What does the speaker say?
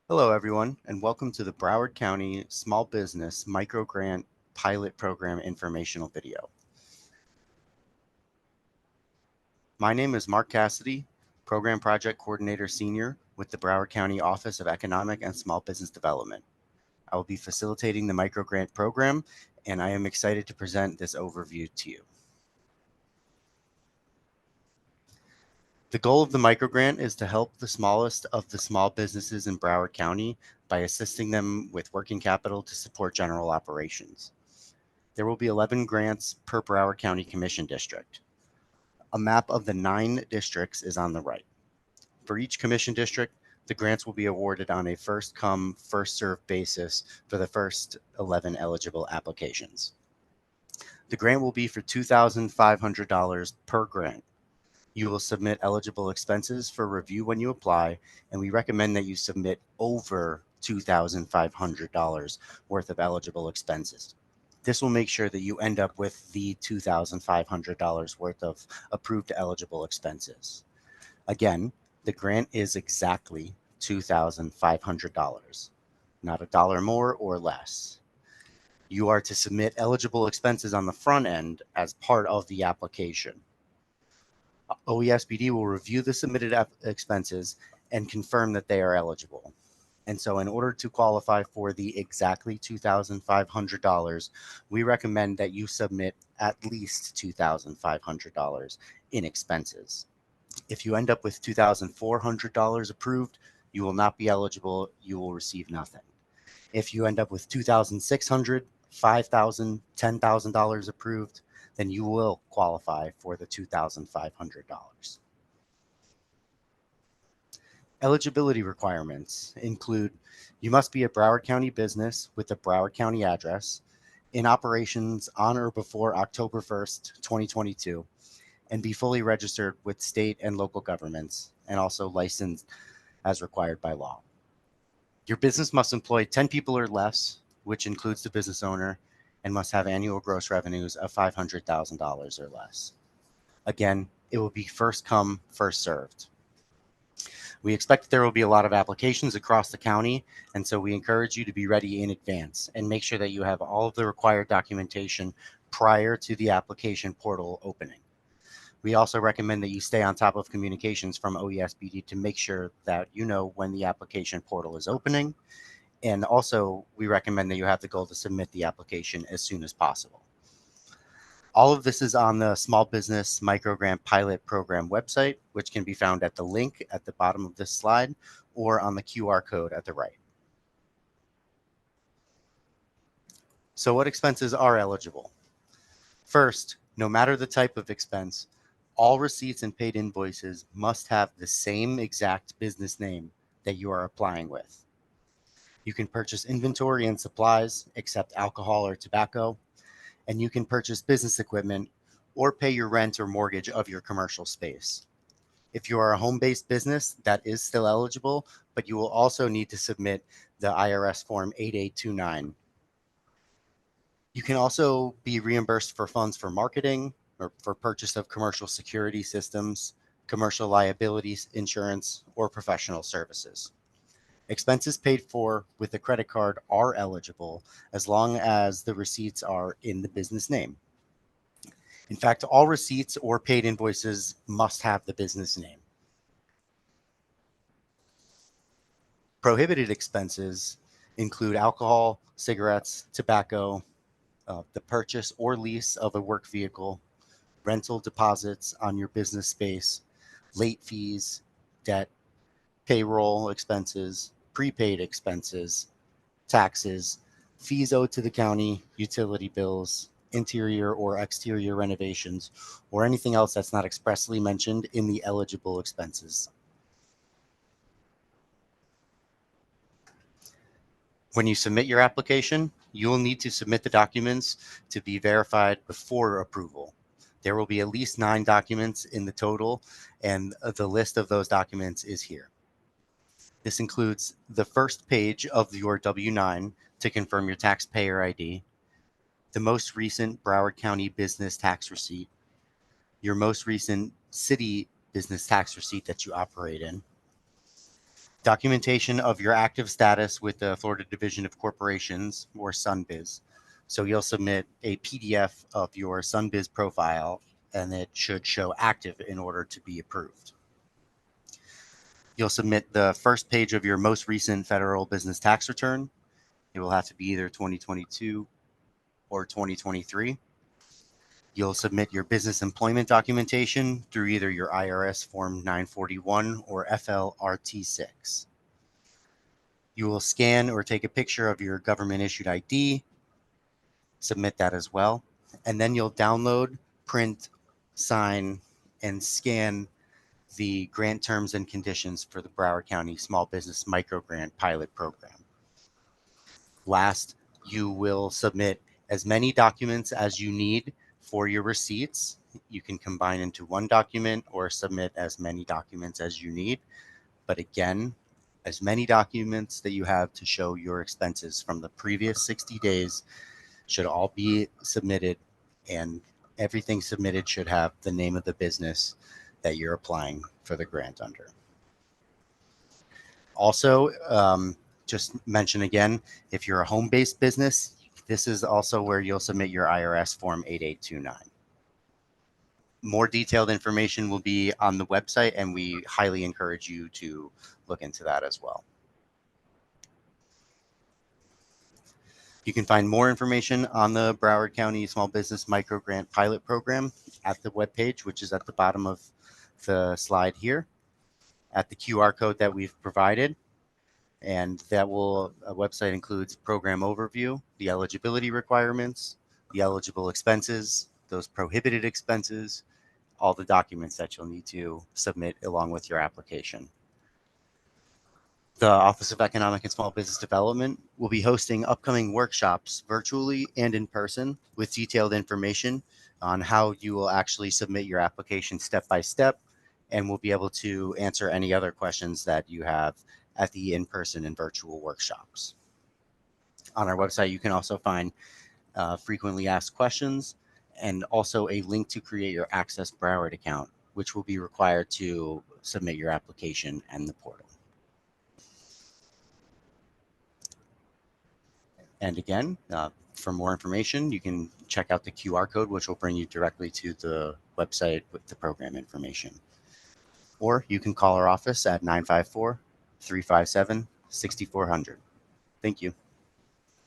Hello, everyone, and welcome to the Broward County Small Business Micro Grant Pilot Program informational video. My name is Mark Cassidy, Program Project Coordinator Senior with the Broward County Office of Economic and Small Business Development. I will be facilitating the micro grant program, and I am excited to present this overview to you. The goal of the microgrant is to help the smallest of the small businesses in Broward County by assisting them with working capital to support general operations. There will be 11 grants per Broward County Commission district. A map of the 9 districts is on the right. For each commission district, the grants will be awarded on a first come, first served basis for the first 11 eligible applications. The grant will be for $2,500 per grant. You will submit eligible expenses for review when you apply, and we recommend that you submit over $2,500 worth of eligible expenses. This will make sure that you end up with the $2,500 worth of approved eligible expenses. Again, the grant is exactly $2,500, not a dollar more or less. You are to submit eligible expenses on the front end as part of the application. OESBD will review the submitted expenses and confirm that they are eligible. And so in order to qualify for the exactly $2,500, we recommend that you submit at least $2,500 in expenses. If you end up with $2,400 approved, you will not be eligible. You will receive nothing. If you end up with $2,600, $5,000, $10,000 approved, then you will qualify for the $2,500. Eligibility requirements include you must be a Broward County business with a Broward County address in operations on or before October 1st, 2022, and be fully registered with state and local governments and also licensed as required by law. Your business must employ 10 people or less, which includes the business owner, and must have annual gross revenues of $500,000 or less. Again, it will be first come, first served. We expect that there will be a lot of applications across the county, and so we encourage you to be ready in advance and make sure that you have all of the required documentation prior to the application portal opening. We also recommend that you stay on top of communications from OESBD to make sure that you know when the application portal is opening. And also, we recommend that you have the goal to submit the application as soon as possible. All of this is on the Small Business Microgrant Pilot Program website, which can be found at the link at the bottom of this slide or on the QR code at the right. So what expenses are eligible? First, no matter the type of expense, all receipts and paid invoices must have the same exact business name that you are applying with. You can purchase inventory and supplies, except alcohol or tobacco, and you can purchase business equipment or pay your rent or mortgage of your commercial space. If you are a home-based business, that is still eligible, but you will also need to submit the IRS Form 8829. You can also be reimbursed for funds for marketing or for purchase of commercial security systems, commercial liability insurance, or professional services. Expenses paid for with a credit card are eligible as long as the receipts are in the business name. In fact, all receipts or paid invoices must have the business name. Prohibited expenses include alcohol, cigarettes, tobacco, the purchase or lease of a work vehicle, rental deposits on your business space, late fees, debt, payroll expenses, prepaid expenses, taxes, fees owed to the county, utility bills, interior or exterior renovations, or anything else that's not expressly mentioned in the eligible expenses. When you submit your application, you will need to submit the documents to be verified before approval. There will be at least 9 documents in the total, and the list of those documents is here. This includes the first page of your W-9 to confirm your taxpayer ID, the most recent Broward County business tax receipt, your most recent city business tax receipt that you operate in, Documentation of your active status with the Florida Division of Corporations, or SunBiz. So you'll submit a PDF of your SunBiz profile, and it should show active in order to be approved. You'll submit the first page of your most recent federal business tax return. It will have to be either 2022 or 2023. You'll submit your business employment documentation through either your IRS Form 941 or FLRT6. You will scan or take a picture of your government issued ID, submit that as well, and then you'll download, print, sign, and scan the grant terms and conditions for the Broward County Small Business Micro Grant Pilot Program. Last, you will submit as many documents as you need for your receipts. You can combine into one document or submit as many documents as you need. But again, as many documents that you have to show your expenses from the previous 60 days should all be submitted, and everything submitted should have the name of the business that you're applying for the grant under. Also, just mention again, if you're a home-based business, this is also where you'll submit your IRS Form 8829. More detailed information will be on the website, and we highly encourage you to look into that as well. You can find more information on the Broward County Small Business Micro Grant Pilot Program at the webpage, which is at the bottom of the slide here, at the QR code that we've provided. And that website includes program overview, the eligibility requirements, the eligible expenses, those prohibited expenses, all the documents that you'll need to submit along with your application. The Office of Economic and Small Business Development will be hosting upcoming workshops virtually and in person with detailed information on how you will actually submit your application step by step, and we'll be able to answer any other questions that you have at the in-person and virtual workshops. On our website, you can also find frequently asked questions and also a link to create your Access Broward account, which will be required to submit your application and the portal. And again, for more information, you can check out the QR code, which will bring you directly to the website with the program information. Or you can call our office at 954-357-6400. Thank you.